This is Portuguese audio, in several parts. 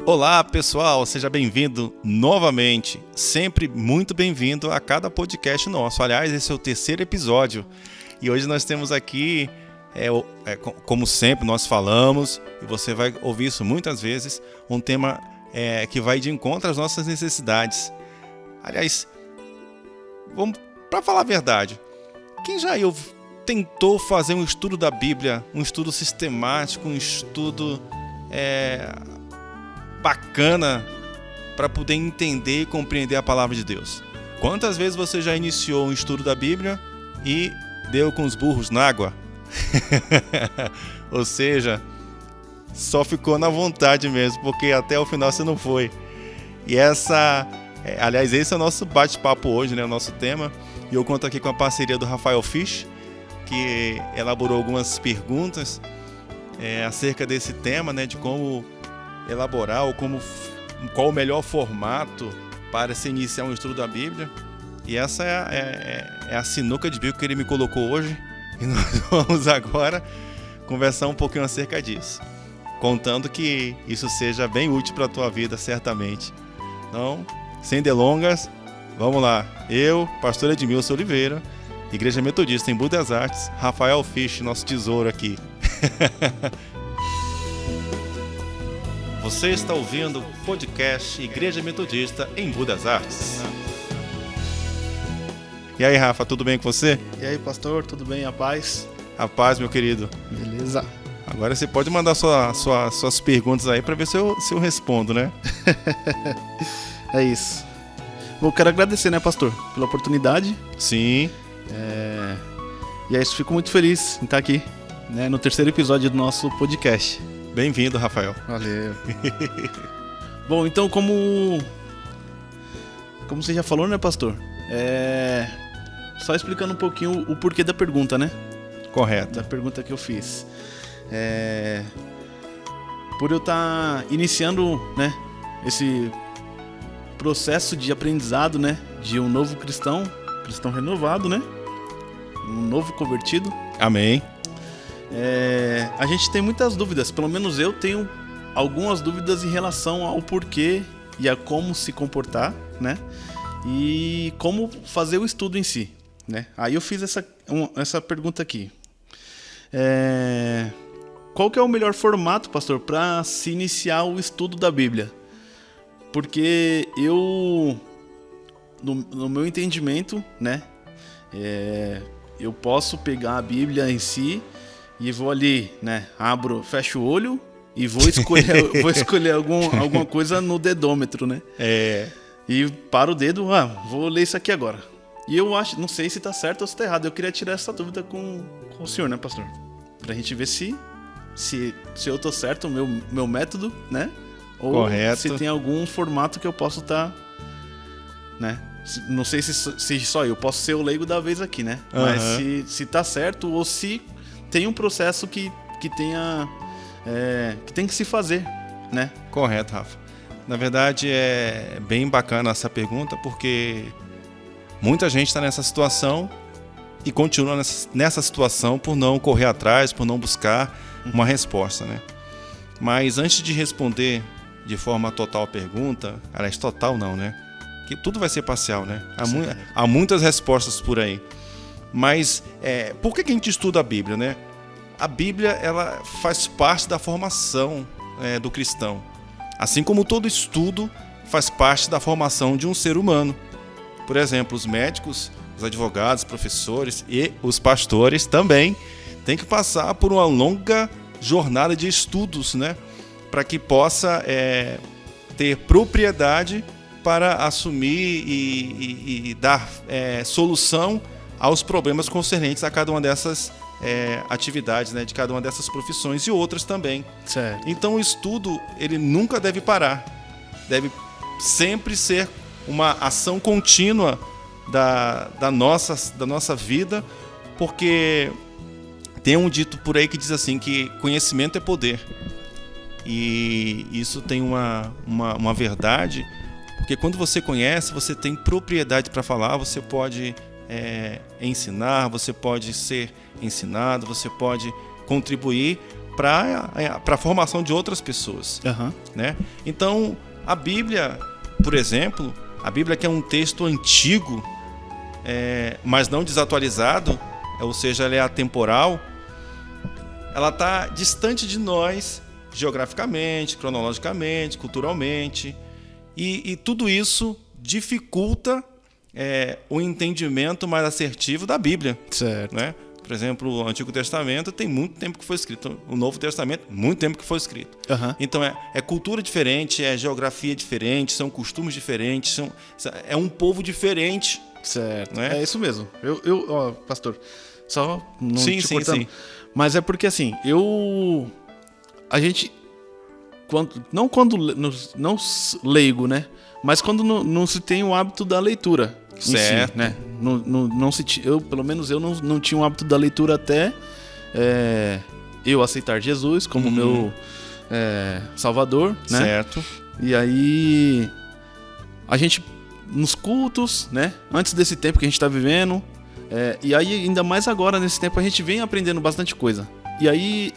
Olá pessoal, seja bem-vindo novamente, sempre muito bem-vindo a cada podcast nosso. Aliás, esse é o terceiro episódio e hoje nós temos aqui, como sempre nós falamos, e você vai ouvir isso muitas vezes, um tema que vai de encontro às nossas necessidades. Aliás, para falar a verdade, quem já tentou fazer um estudo da Bíblia, um estudo sistemático, um estudo bacana para poder entender e compreender a palavra de Deus? Quantas vezes você já iniciou um estudo da Bíblia e deu com os burros na água? Ou seja, só ficou na vontade mesmo, porque até o final você não foi. E aliás, esse é o nosso bate-papo hoje, né? O nosso tema. E eu conto aqui com a parceria do Rafael Fisch, que elaborou algumas perguntas acerca desse tema, né? De como elaborar ou qual o melhor formato para se iniciar um estudo da Bíblia. E essa é a sinuca de bico que ele me colocou hoje. E nós vamos agora conversar um pouquinho acerca disso, contando que isso seja bem útil para a tua vida, certamente. Então, sem delongas, vamos lá. Eu, pastor Edmilson Oliveira, Igreja Metodista em Budas Artes, Rafael Fisch, nosso tesouro aqui. Você está ouvindo o podcast Igreja Metodista em Budas Artes. E aí, Rafa, tudo bem com você? E aí, pastor, tudo bem? A paz? A paz, meu querido. Beleza. Agora você pode mandar suas perguntas aí para ver se eu respondo, né? É isso. Bom, quero agradecer, né, pastor, pela oportunidade. Sim. E é isso, fico muito feliz em estar aqui, né, no terceiro episódio do nosso podcast. Bem-vindo, Rafael. Valeu. Bom, então, como você já falou, né, pastor? Só explicando um pouquinho o porquê da pergunta, né? Correto. Da pergunta que eu fiz. Por eu estar iniciando, né, esse processo de aprendizado, né, de um novo cristão renovado, né? Um novo convertido. Amém. A gente tem muitas dúvidas, pelo menos eu tenho algumas dúvidas em relação ao porquê e a como se comportar, né? E como fazer o estudo em si, né? Aí eu fiz essa pergunta aqui. Qual que é o melhor formato, pastor, para se iniciar o estudo da Bíblia? Porque no meu entendimento, né? Eu posso pegar a Bíblia em si e vou ali, né? Fecho o olho e vou escolher alguma coisa no dedômetro, né? E paro o dedo, vou ler isso aqui agora. E eu acho, não sei se tá certo ou se tá errado. Eu queria tirar essa dúvida com o senhor, né, pastor? Pra gente ver se eu tô certo, o meu método, né? Ou correto. Se tem algum formato que eu posso estar, né? Não sei se só eu posso ser o leigo da vez aqui, né? Uhum. Mas se tá certo ou se tem um processo que tenha que tem que se fazer, né? Correto, Rafa. Na verdade, é bem bacana essa pergunta, porque muita gente está nessa situação e continua nessa situação por não correr atrás, por não buscar uma resposta, né? Mas antes de responder de forma total a pergunta, aliás, total não, né? Que tudo vai ser parcial, né? Há muitas respostas por aí. Mas por que a gente estuda a Bíblia, né? A Bíblia, ela faz parte da formação do cristão. Assim como todo estudo faz parte da formação de um ser humano. Por exemplo, os médicos, os advogados, professores e os pastores também têm que passar por uma longa jornada de estudos, né? Para que possa ter propriedade para assumir e dar solução aos problemas concernentes a cada uma dessas atividades, né, de cada uma dessas profissões e outras também. Certo. Então o estudo, ele nunca deve parar, deve sempre ser uma ação contínua da nossa vida, porque tem um dito por aí que diz assim, que conhecimento é poder, e isso tem uma verdade, porque quando você conhece, você tem propriedade para falar, você pode ensinar, você pode ser ensinado, você pode contribuir para a formação de outras pessoas. Aham. Né? Então, a Bíblia, por exemplo, a Bíblia, que é um texto antigo, mas não desatualizado, ou seja, ela é atemporal, ela está distante de nós geograficamente, cronologicamente, culturalmente, e tudo isso dificulta o entendimento mais assertivo da Bíblia. Certo. Né? Por exemplo, o Antigo Testamento tem muito tempo que foi escrito. O Novo Testamento, muito tempo que foi escrito. Aham. Então, é cultura diferente, é geografia diferente, são costumes diferentes, é um povo diferente. Certo. Né? É isso mesmo. Ó, pastor, só não Sim, te sim, cortando. sim. Mas é porque assim, a gente, não leigo, né? Mas quando não se tem o hábito da leitura. Certo. Si, né? Eu, pelo menos eu não tinha o hábito da leitura até eu aceitar Jesus como meu Salvador, né? Certo. E aí a gente nos cultos, né? Antes desse tempo que a gente tá vivendo, e aí ainda mais agora nesse tempo a gente vem aprendendo bastante coisa. E aí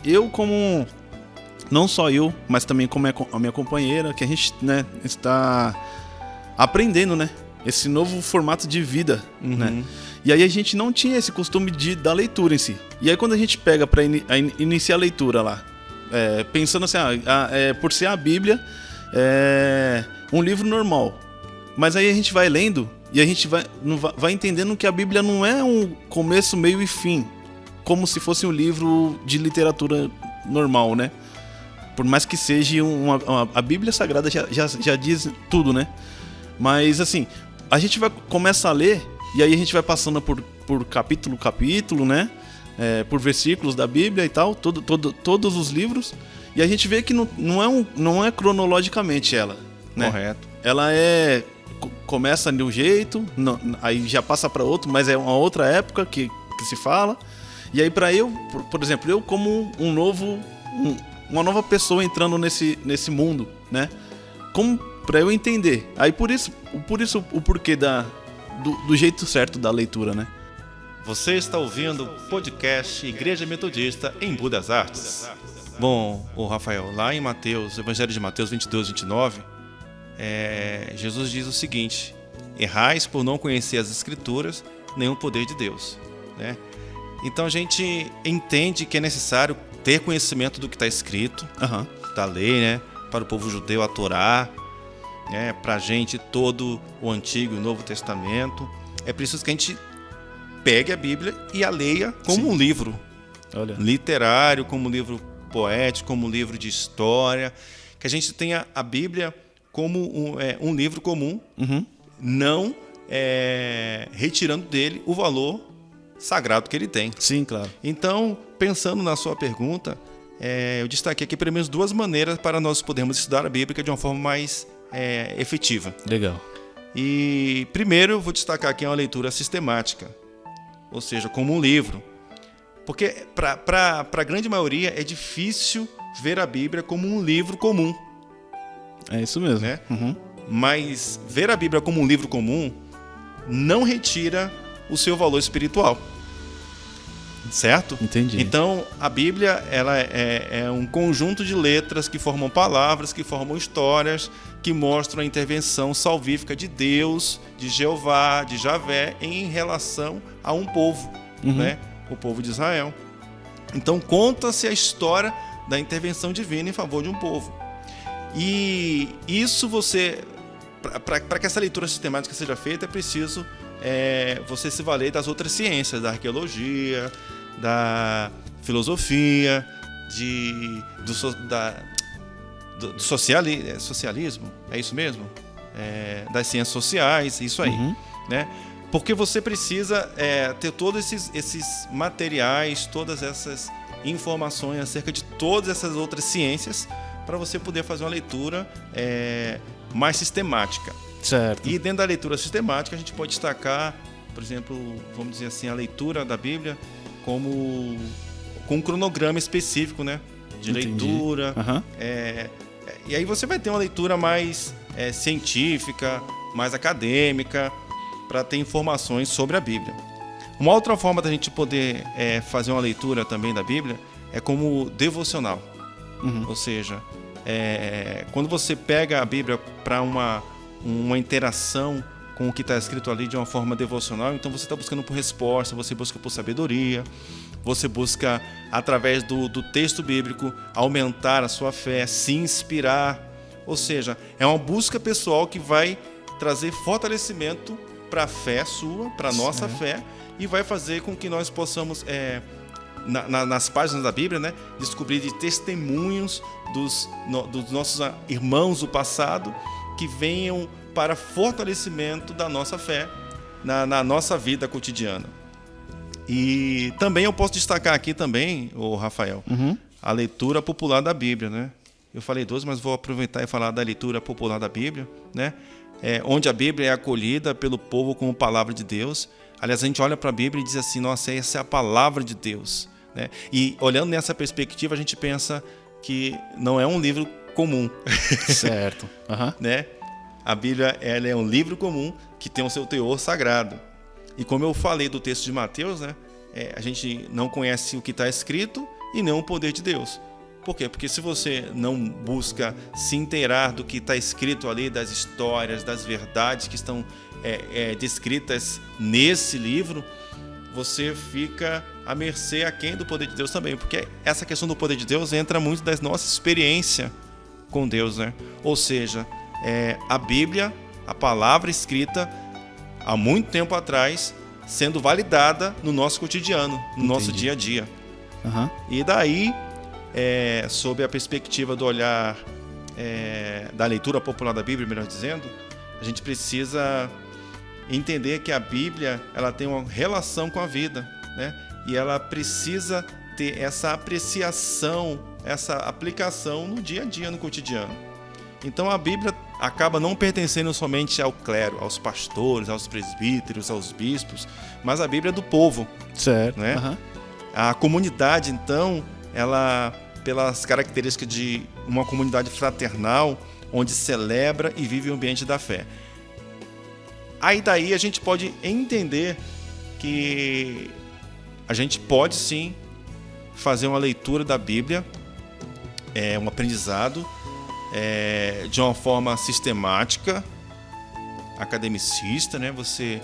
não só eu, mas também como a minha companheira, que a gente, né, está aprendendo, né? Esse novo formato de vida, né? E aí a gente não tinha esse costume da leitura em si. E aí quando a gente pega para iniciar a leitura lá, pensando assim, por ser a Bíblia, um livro normal. Mas aí a gente vai lendo e a gente vai entendendo que a Bíblia não é um começo, meio e fim, como se fosse um livro de literatura normal, né? Por mais que seja a Bíblia Sagrada já diz tudo, né? Mas assim, a gente começa a ler e aí a gente vai passando por capítulo, né? Por versículos da Bíblia e tal, todos os livros, e a gente vê que não é cronologicamente ela, né? Correto. Ela começa de um jeito, aí já passa para outro, mas é uma outra época que se fala. E aí para por exemplo, eu como uma nova pessoa entrando nesse mundo, né? Como para eu entender. Aí por isso o porquê do jeito certo da leitura, né? Você está ouvindo o podcast Igreja Metodista em Embu das Artes. Bom, Rafael, lá em Mateus, Evangelho de Mateus 22, 29, Jesus diz o seguinte: errais por não conhecer as Escrituras, nem o poder de Deus. Né? Então a gente entende que é necessário ter conhecimento do que está escrito, da lei, né? Para o povo judeu, a Torá, né? Para a gente, todo o Antigo e o Novo Testamento. É preciso que a gente pegue a Bíblia e a leia como um livro literário, como um livro poético, como um livro de história, que a gente tenha a Bíblia como um livro comum, não retirando dele o valor sagrado que ele tem. Sim, claro. Então, pensando na sua pergunta, eu destaquei aqui pelo menos duas maneiras para nós podermos estudar a Bíblia de uma forma mais efetiva. Legal. E primeiro eu vou destacar aqui uma leitura sistemática, ou seja, como um livro. Porque para a grande maioria é difícil ver a Bíblia como um livro comum. É isso mesmo. Né? Mas ver a Bíblia como um livro comum não retira o seu valor espiritual. Certo? Entendi. Então, a Bíblia ela é um conjunto de letras que formam palavras, que formam histórias, que mostram a intervenção salvífica de Deus, de Jeová, de Javé, em relação a um povo, né? O povo de Israel. Então, conta-se a história da intervenção divina em favor de um povo. E isso para que essa leitura sistemática seja feita, é preciso você se valer das outras ciências, da arqueologia, da filosofia, do socialismo, é isso mesmo? Das ciências sociais, isso aí. Né? Porque você precisa ter todos esses materiais, todas essas informações acerca de todas essas outras ciências para você poder fazer uma leitura mais sistemática. Certo. E dentro da leitura sistemática a gente pode destacar, por exemplo, vamos dizer assim, a leitura da Bíblia com um cronograma específico, né? De Entendi. leitura. E aí você vai ter uma leitura mais científica, mais acadêmica, para ter informações sobre a Bíblia. Uma outra forma da gente poder fazer uma leitura também da Bíblia é como devocional. Ou seja, quando você pega a Bíblia para uma interação com o que está escrito ali de uma forma devocional, então você está buscando por resposta, você busca por sabedoria, você busca, através do texto bíblico, aumentar a sua fé, se inspirar. Ou seja, é uma busca pessoal que vai trazer fortalecimento para a fé sua, para a nossa fé, e vai fazer com que nós possamos, nas páginas da Bíblia, né, descobrir de testemunhos dos nossos irmãos do passado que venham para fortalecimento da nossa fé na nossa vida cotidiana. E também eu posso destacar aqui também, Rafael, a leitura popular da Bíblia, né? Eu falei 12, mas vou aproveitar e falar da leitura popular da Bíblia, né? Onde a Bíblia é acolhida pelo povo como palavra de Deus. Aliás, a gente olha para a Bíblia e diz assim, nossa, essa é a palavra de Deus, né? E olhando nessa perspectiva, a gente pensa que não é um livro comum. Certo. Né? A Bíblia, ela é um livro comum que tem o seu teor sagrado. E como eu falei do texto de Mateus, né? A gente não conhece o que está escrito e nem o poder de Deus. Por quê? Porque se você não busca se inteirar do que está escrito ali, das histórias, das verdades que estão descritas nesse livro, você fica à mercê, aquém do poder de Deus também. Porque essa questão do poder de Deus entra muito da nossa experiência com Deus, né? Ou seja, a Bíblia, a palavra escrita há muito tempo atrás, sendo validada no nosso cotidiano, no nosso dia a dia. E daí, sob a perspectiva do olhar da leitura popular da Bíblia, melhor dizendo, a gente precisa entender que a Bíblia, ela tem uma relação com a vida, né? E ela precisa ter essa apreciação, essa aplicação no dia a dia, no cotidiano. Então a Bíblia acaba não pertencendo somente ao clero, aos pastores, aos presbíteros, aos bispos, mas a Bíblia é do povo. Certo. Né? A comunidade, então, ela, pelas características de uma comunidade fraternal, onde celebra e vive o ambiente da fé. Aí daí a gente pode entender que a gente pode sim fazer uma leitura da Bíblia, um aprendizado, de uma forma sistemática, academicista, né? Você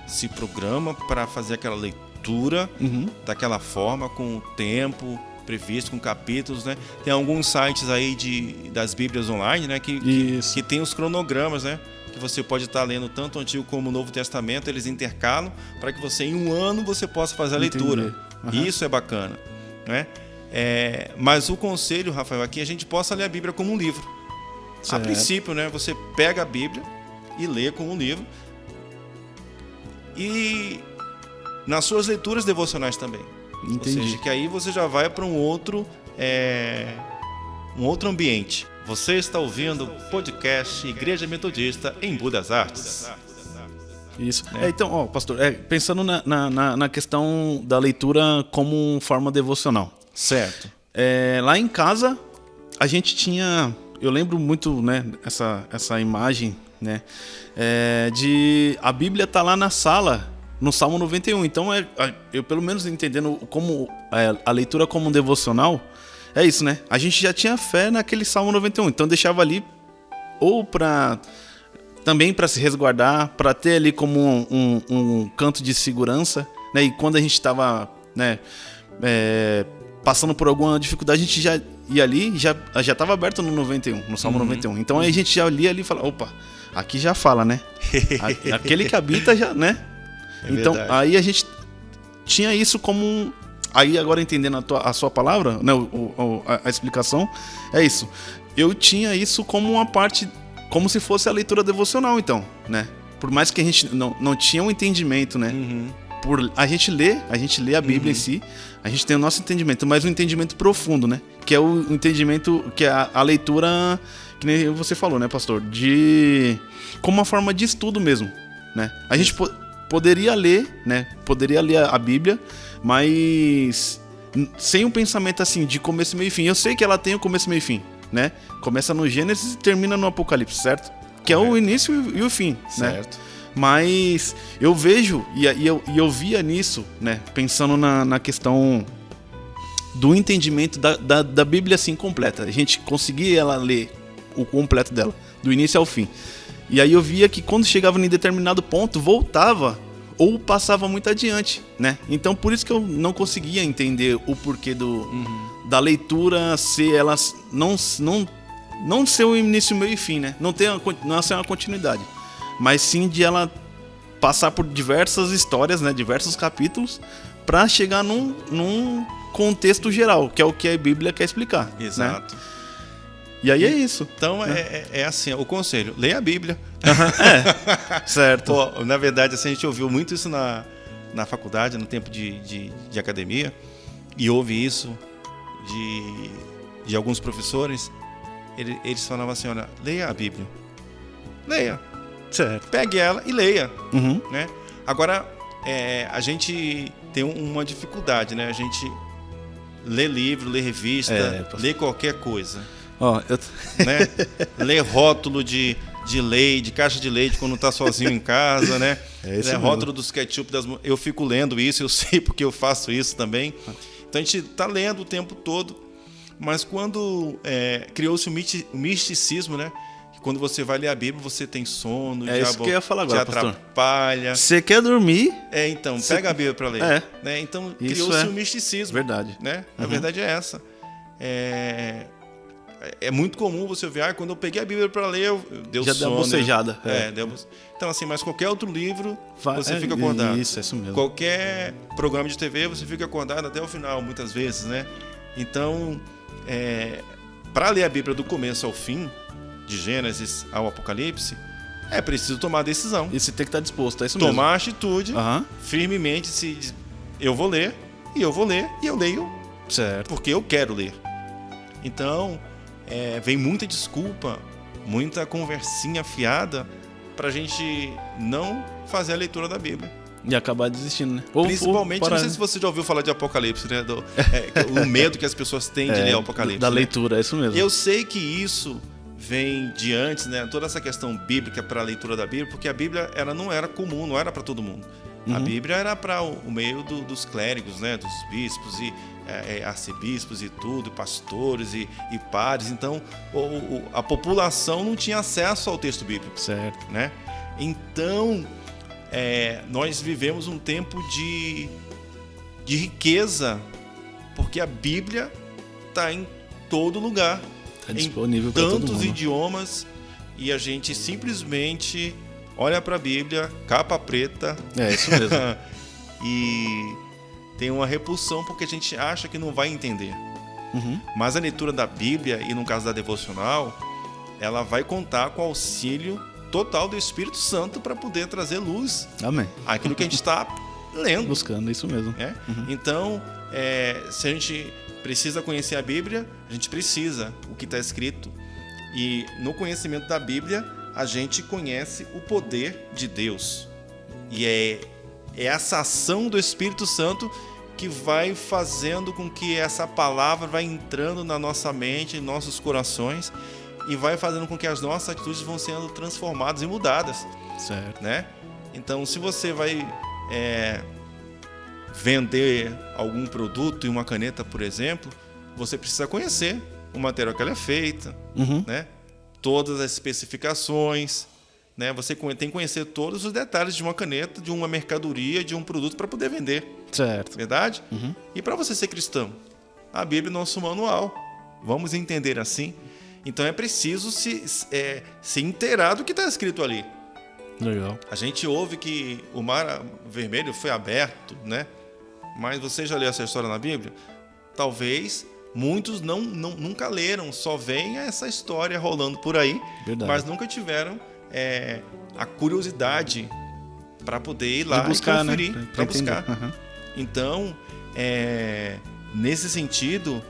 se programa para fazer aquela leitura daquela forma, com o tempo previsto, com capítulos, né? Tem alguns sites aí das Bíblias online, né? Que tem os cronogramas, né? Que você pode estar lendo tanto o Antigo como o Novo Testamento, eles intercalam para que você, em um ano, você possa fazer a leitura. Isso é bacana, né? Mas o conselho, Rafael, aqui a gente possa ler a Bíblia como um livro. Certo. A princípio, né? Você pega a Bíblia e lê como um livro. E nas suas leituras devocionais também. Entendi. Ou seja, que aí você já vai para um outro ambiente. Você está ouvindo o podcast Igreja Metodista Embu das Artes. Isso. Então, pastor, pensando na questão da leitura como forma devocional. Certo. Lá em casa, a gente tinha... Eu lembro muito, né, essa imagem, né, de a Bíblia tá lá na sala, no Salmo 91. Então, eu pelo menos entendendo como a leitura como um devocional, é isso, né? A gente já tinha fé naquele Salmo 91. Então, deixava ali ou também para se resguardar, para ter ali como um canto de segurança, né? E quando a gente estava, né, passando por alguma dificuldade, a gente já ia ali, já estava aberto no 91, no Salmo 91. Então aí a gente já lia ali e falava, opa, aqui já fala, né? Aquele que habita já, né? Então verdade. Aí a gente tinha isso como aí agora entendendo a sua palavra, né, a explicação, é isso. Eu tinha isso como uma parte, como se fosse a leitura devocional, então, né? Por mais que a gente não tinha um entendimento, né? Por a gente lê a Bíblia em si, a gente tem o nosso entendimento, mas um entendimento profundo, né? Que é o entendimento, que é a leitura, que nem você falou, né, pastor? Como uma forma de estudo mesmo, né? A gente poderia ler, né? Poderia ler a Bíblia, mas sem um pensamento assim, de começo, meio e fim. Eu sei que ela tem o começo, meio e fim, né? Começa no Gênesis e termina no Apocalipse, certo? Que é o início e o fim, certo, né? Mas eu vejo, e eu via nisso, né? Pensando na questão do entendimento da Bíblia assim completa. A gente conseguia ela ler o completo dela, do início ao fim. E aí eu via que quando chegava em determinado ponto, voltava ou passava muito adiante, né? Então por isso que eu não conseguia entender o porquê da leitura ser ela não ser o início, meio e fim, né? Não ser uma continuidade, mas sim de ela passar por diversas histórias, né? Diversos capítulos para chegar num contexto geral, que é o que a Bíblia quer explicar. Exato. Né? E aí é isso. Então é assim, o conselho, leia a Bíblia. Certo. Pô, na verdade, assim, a gente ouviu muito isso na faculdade, no tempo de academia, e ouve isso de alguns professores. Eles falavam assim, olha, leia a Bíblia. Leia. Certo. Pegue ela e leia. Uhum. Né? Agora, a gente tem uma dificuldade, né? A gente lê livro, lê revista, lê qualquer coisa. Né? Lê rótulo de leite, de caixa de leite quando tá sozinho em casa, né? Rótulo dos ketchup eu fico lendo isso, eu sei porque eu faço isso também. Então a gente tá lendo o tempo todo, mas quando criou-se o misticismo, né? Quando você vai ler a Bíblia, você tem sono, isso que eu ia falar agora, te atrapalha. Você quer dormir? Então, pega a Bíblia para ler. Né? Então, criou-se o misticismo. Verdade. Né? A verdade é essa. É muito comum você ver, quando eu peguei a Bíblia para ler, deu sono. Já deu bocejada. Então, assim, mas qualquer outro livro, você fica acordado. Isso mesmo. Qualquer programa de TV, você fica acordado até o final, muitas vezes, né? Então, para ler a Bíblia do começo ao fim, de Gênesis ao Apocalipse, é preciso tomar decisão. E você tem que estar disposto, é isso mesmo. Tomar atitude, firmemente, eu vou ler, e eu leio, certo, porque eu quero ler. Então, vem muita desculpa, muita conversinha fiada pra gente não fazer a leitura da Bíblia. E acabar desistindo, né? Principalmente, não sei se você já ouviu falar de Apocalipse, né? O medo que as pessoas têm de ler o Apocalipse. Da leitura, é isso mesmo. Eu sei que isso vem de antes, né? Toda essa questão bíblica para a leitura da Bíblia, porque a Bíblia não era comum, não era para todo mundo. A Bíblia era para o meio dos clérigos, né? Dos bispos e arcebispos e tudo, pastores e padres. Então, a população não tinha acesso ao texto bíblico. Certo. Né? Então, nós vivemos um tempo de riqueza, porque a Bíblia está em todo lugar. Está disponível para todo mundo. Em tantos idiomas, e a gente simplesmente olha para a Bíblia, capa preta. É isso mesmo. E tem uma repulsão porque a gente acha que não vai entender. Mas a leitura da Bíblia, e no caso da devocional, ela vai contar com o auxílio total do Espírito Santo para poder trazer luz. Amém. Aquilo que a gente está lendo. Buscando, isso mesmo. Então, se a gente precisa conhecer a Bíblia, a gente precisa o que está escrito. E no conhecimento da Bíblia, a gente conhece o poder de Deus. E é essa ação do Espírito Santo que vai fazendo com que essa palavra vai entrando na nossa mente, em nossos corações, e vai fazendo com que as nossas atitudes vão sendo transformadas e mudadas. Certo. Né? Então, se você vai vender algum produto e uma caneta, por exemplo, você precisa conhecer o material que ela é feita, né? Todas as especificações, né? Você tem que conhecer todos os detalhes de uma caneta, de uma mercadoria, de um produto para poder vender. Certo. Verdade? E para você ser cristão, a Bíblia é nosso manual. Vamos entender assim. Então é preciso se inteirar do que está escrito ali. Legal. A gente ouve que o Mar Vermelho foi aberto, né? Mas você já leu essa história na Bíblia? Talvez muitos nunca leram, só veem essa história rolando por aí. Verdade. Mas nunca tiveram a curiosidade para poder ir lá buscar, e conferir, né? para buscar. Então, nesse sentido,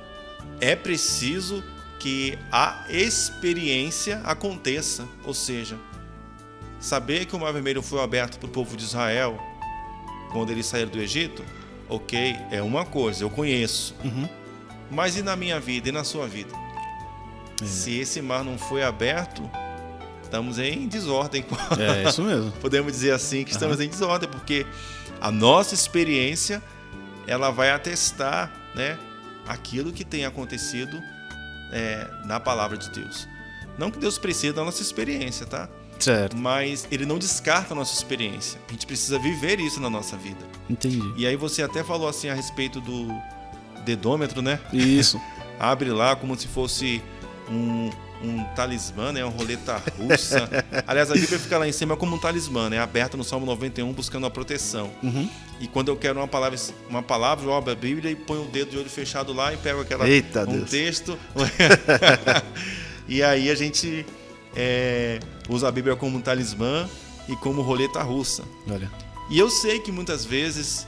é preciso que a experiência aconteça, ou seja, saber que o Mar Vermelho foi aberto para o povo de Israel quando eles saíram do Egito, ok, é uma coisa, eu conheço. Mas e na minha vida, e na sua vida? Se esse mar não foi aberto, estamos em desordem. É isso mesmo. Podemos dizer assim que estamos em desordem, porque a nossa experiência ela vai atestar, né, aquilo que tem acontecido na palavra de Deus. Não que Deus precise da nossa experiência, tá? Certo. Mas Ele não descarta a nossa experiência. A gente precisa viver isso na nossa vida. Entendi. E aí você até falou assim a respeito do dedômetro, né? Isso. Abre lá como se fosse um talismã, né? Uma roleta russa. Aliás, a Bíblia fica lá em cima como um talismã, né? Aberta no Salmo 91, buscando a proteção. Uhum. E quando eu quero uma palavra, eu abro a Bíblia e ponho o dedo de olho fechado lá e pego Deus. texto. E aí a gente usa a Bíblia como um talismã e como roleta russa. Olha. E eu sei que muitas vezes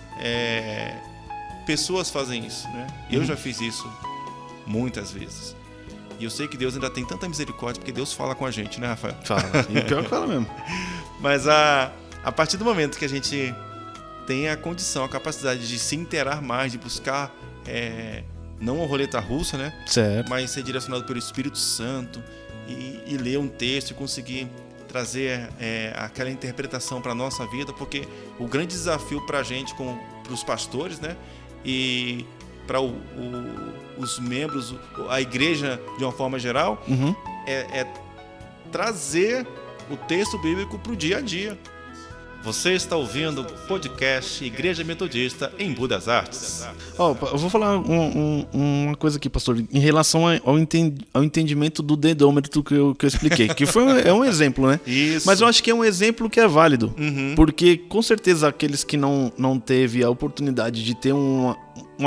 pessoas fazem isso, né? Eu já fiz isso muitas vezes. E eu sei que Deus ainda tem tanta misericórdia, porque Deus fala com a gente, né, Rafael? Fala. E pior que fala mesmo. Mas a partir do momento que a gente tem a condição, a capacidade de se inteirar mais, de buscar não a roleta russa, né? Certo. Mas ser direcionado pelo Espírito Santo e ler um texto e conseguir trazer aquela interpretação para a nossa vida, porque o grande desafio para a gente, para os pastores, né? E para os membros, a igreja de uma forma geral, é trazer o texto bíblico para o dia a dia. Você está ouvindo o podcast Igreja Metodista em Embu das Artes. Eu vou falar uma coisa aqui, pastor, em relação ao entendimento do dedômetro que eu expliquei, que é um exemplo, né? Isso. Mas eu acho que é um exemplo que é válido, porque com certeza aqueles que não teve a oportunidade de ter um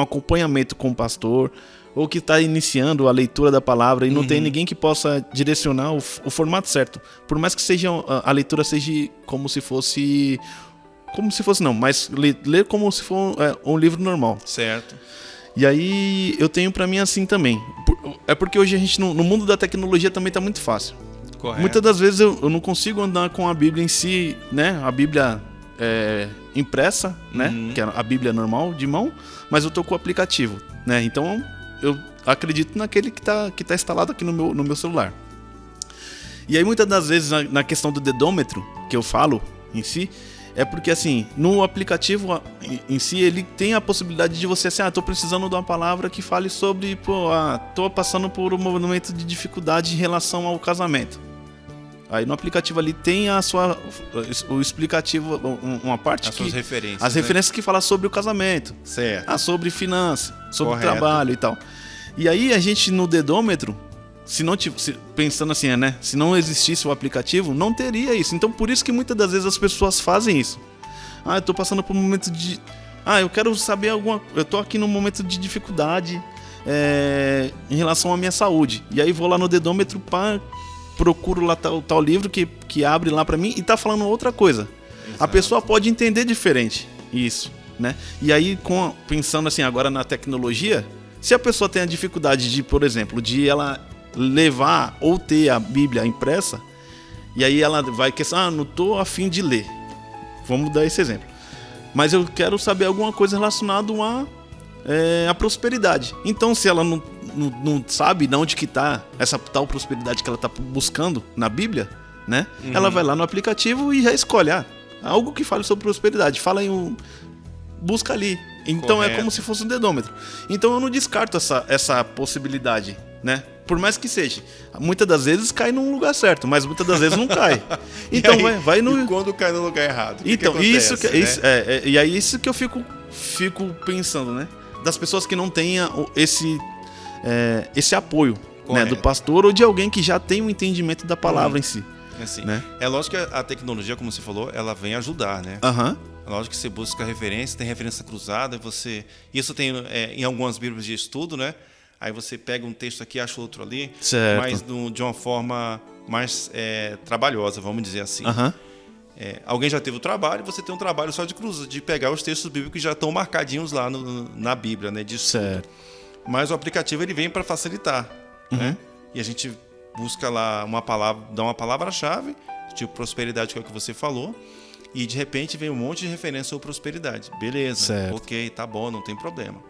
acompanhamento com o pastor, ou que está iniciando a leitura da palavra e não tem ninguém que possa direcionar o formato certo. Por mais que a leitura seja como se fosse não, mas ler como se for um livro normal. Certo. E aí eu tenho para mim assim também. É porque hoje a gente no mundo da tecnologia também está muito fácil. Correto. Muitas das vezes eu não consigo andar com a Bíblia em si, né? A Bíblia impressa, né? Que é a Bíblia normal de mão, mas eu tô com o aplicativo, né? Então eu acredito naquele que tá instalado aqui no meu celular. E aí muitas das vezes na questão do dedômetro que eu falo em si, é porque assim, no aplicativo em si, ele tem a possibilidade de você assim, tô precisando de uma palavra que fale sobre, tô passando por um momento de dificuldade em relação ao casamento. Aí no aplicativo ali tem o explicativo, uma parte as suas referências. As referências que falam sobre o casamento. Certo. Sobre finanças, sobre Correto. trabalho e tal. E aí a gente no dedômetro, pensando assim, né? Se não existisse o aplicativo, não teria isso. Então por isso que muitas das vezes as pessoas fazem isso. Eu tô passando por um momento de... eu quero saber eu tô aqui num momento de dificuldade em relação à minha saúde. E aí vou lá no dedômetro procuro lá tal livro que abre lá pra mim e tá falando outra coisa. Exato. A pessoa pode entender diferente isso, né? E aí, pensando assim agora na tecnologia, se a pessoa tem a dificuldade de, por exemplo, de ela levar ou ter a Bíblia impressa, e aí ela vai questionar, não tô a fim de ler. Vamos dar esse exemplo. Mas eu quero saber alguma coisa relacionada a prosperidade. Então, se ela não sabe de onde que tá essa tal prosperidade que ela tá buscando na Bíblia, né? Ela vai lá no aplicativo e já escolhe algo que fale sobre prosperidade. Busca ali. Então Correto. É como se fosse um dedômetro. Então eu não descarto essa possibilidade, né? Por mais que seja. Muitas das vezes cai num lugar certo, mas muitas das vezes não cai. Então aí, vai no... E quando cai no lugar errado? Então, que acontece, né? E é isso que eu fico pensando, né? Das pessoas que não tenham esse apoio, né, do pastor ou de alguém que já tem um entendimento da palavra em si. Assim, né? É lógico que a tecnologia, como você falou, ela vem ajudar, né? É lógico que você busca referência, tem referência cruzada, isso tem em algumas bíblias de estudo, né? Aí você pega um texto aqui, acha outro ali, certo. Mas de uma forma mais trabalhosa, vamos dizer assim. Alguém já teve o trabalho, você tem um trabalho só de pegar os textos bíblicos que já estão marcadinhos lá na Bíblia, né? De estudo. Certo. Mas o aplicativo ele vem para facilitar, né? E a gente busca lá dá uma palavra-chave, tipo prosperidade, que é o que você falou, e de repente vem um monte de referência sobre prosperidade. Beleza, certo. Ok, tá bom, não tem problema.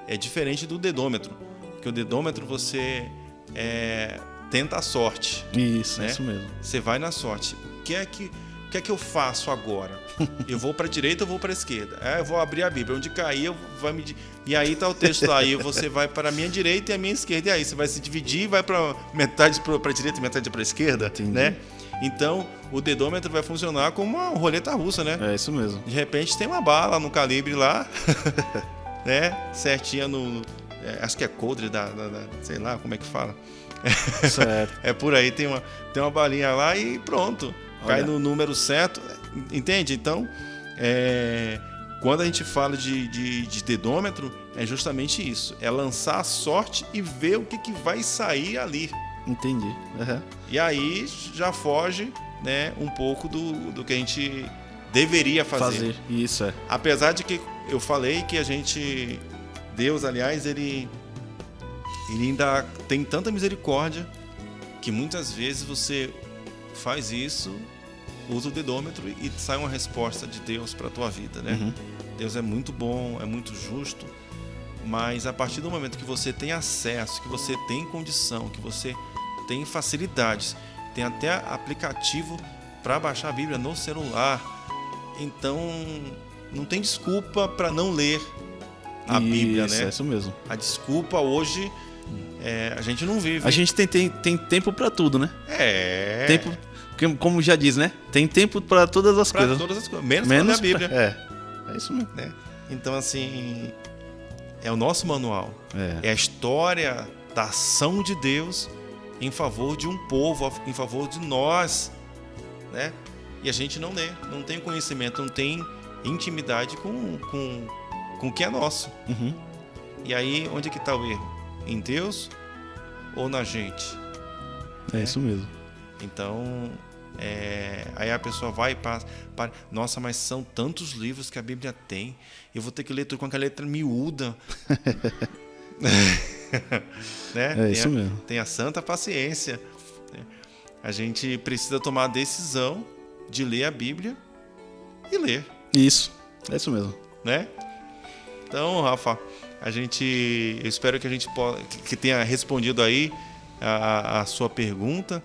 É diferente do dedômetro, porque o dedômetro você tenta a sorte. Isso, né? Isso mesmo. Você vai na sorte. que é que eu faço agora? Eu vou para a direita ou vou para a esquerda? Eu vou abrir a Bíblia. Onde cair, vai me... E aí está o texto lá. E você vai para a minha direita e a minha esquerda. E aí você vai se dividir e vai para metade para a direita e metade para a esquerda. Entendi. Né? Então, o dedômetro vai funcionar como uma roleta russa, né? É isso mesmo. De repente tem uma bala no calibre lá, né? Certinha no... acho que é coldre sei lá como é que fala. Certo. É por aí, tem uma balinha lá e pronto. Olha. Cai no número certo. Entende? Então, quando a gente fala de dedômetro, é justamente isso. É lançar a sorte e ver o que vai sair ali. Entendi. Uhum. E aí já foge, né, um pouco do que a gente deveria fazer. Isso, é. Apesar de que eu falei que Deus, aliás, ele ainda tem tanta misericórdia que muitas vezes você faz isso, usa o dedômetro e sai uma resposta de Deus para a tua vida, né? Uhum. Deus é muito bom, é muito justo, mas a partir do momento que você tem acesso, que você tem condição, que você tem facilidades, tem até aplicativo para baixar a Bíblia no celular, então não tem desculpa para não ler a Bíblia, né? É isso mesmo. A desculpa hoje a gente não vive. A gente tem tempo para tudo, né? Tempo, como já diz, né? Tem tempo para todas as coisas. Para todas as coisas, menos para a Bíblia. É isso mesmo. Né? Então, assim, é o nosso manual. É a história da ação de Deus em favor de um povo, em favor de nós, né? E a gente não lê, não tem conhecimento, não tem intimidade com o que é nosso. Uhum. E aí, onde é que está o erro? Em Deus ou na gente? É isso mesmo. Então, aí a pessoa vai e passa. Nossa, mas são tantos livros que a Bíblia tem. Eu vou ter que ler tudo com aquela letra miúda. Né? Isso mesmo. Tenha santa paciência. A gente precisa tomar a decisão de ler a Bíblia e ler. Isso, é isso mesmo. Né? Então, Rafa, eu espero que a gente que tenha respondido aí a sua pergunta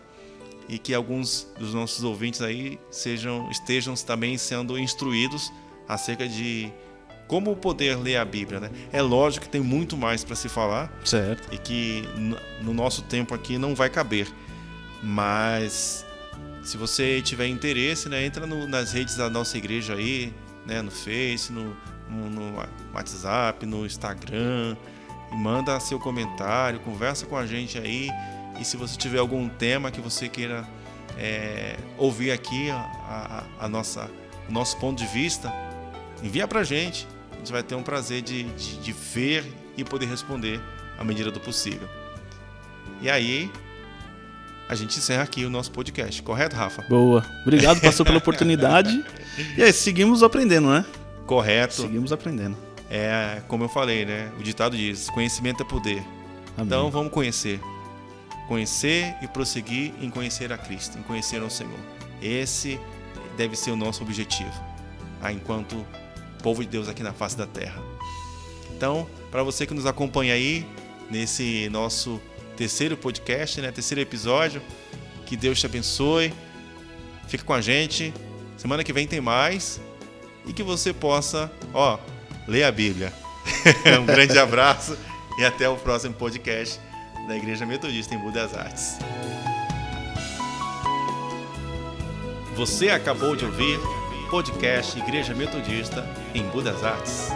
e que alguns dos nossos ouvintes aí estejam também sendo instruídos acerca de como poder ler a Bíblia, né? É lógico que tem muito mais para se falar, certo, e que no nosso tempo aqui não vai caber, mas se você tiver interesse, né, entra nas redes da nossa igreja aí, né, no Face, no WhatsApp, no Instagram, e manda seu comentário, conversa com a gente aí. E se você tiver algum tema que você queira ouvir aqui o nosso ponto de vista, envia pra gente. A gente vai ter um prazer de ver e poder responder à medida do possível. E aí, a gente encerra aqui o nosso podcast, correto, Rafa? Boa. Obrigado, pastor, pela oportunidade. E aí, seguimos aprendendo, né? Correto. Seguimos aprendendo. Como eu falei, né? O ditado diz, conhecimento é poder. Amém. Então, vamos conhecer. Conhecer e prosseguir em conhecer a Cristo, em conhecer ao Senhor. Esse deve ser o nosso objetivo, enquanto povo de Deus aqui na face da terra. Então, para você que nos acompanha aí, nesse nosso terceiro podcast, né, terceiro episódio, que Deus te abençoe, fica com a gente, semana que vem tem mais, e que você possa, ler a Bíblia. Um grande abraço e até o próximo podcast da Igreja Metodista em Embu das Artes. Você acabou de ouvir podcast Igreja Metodista em Embu das Artes.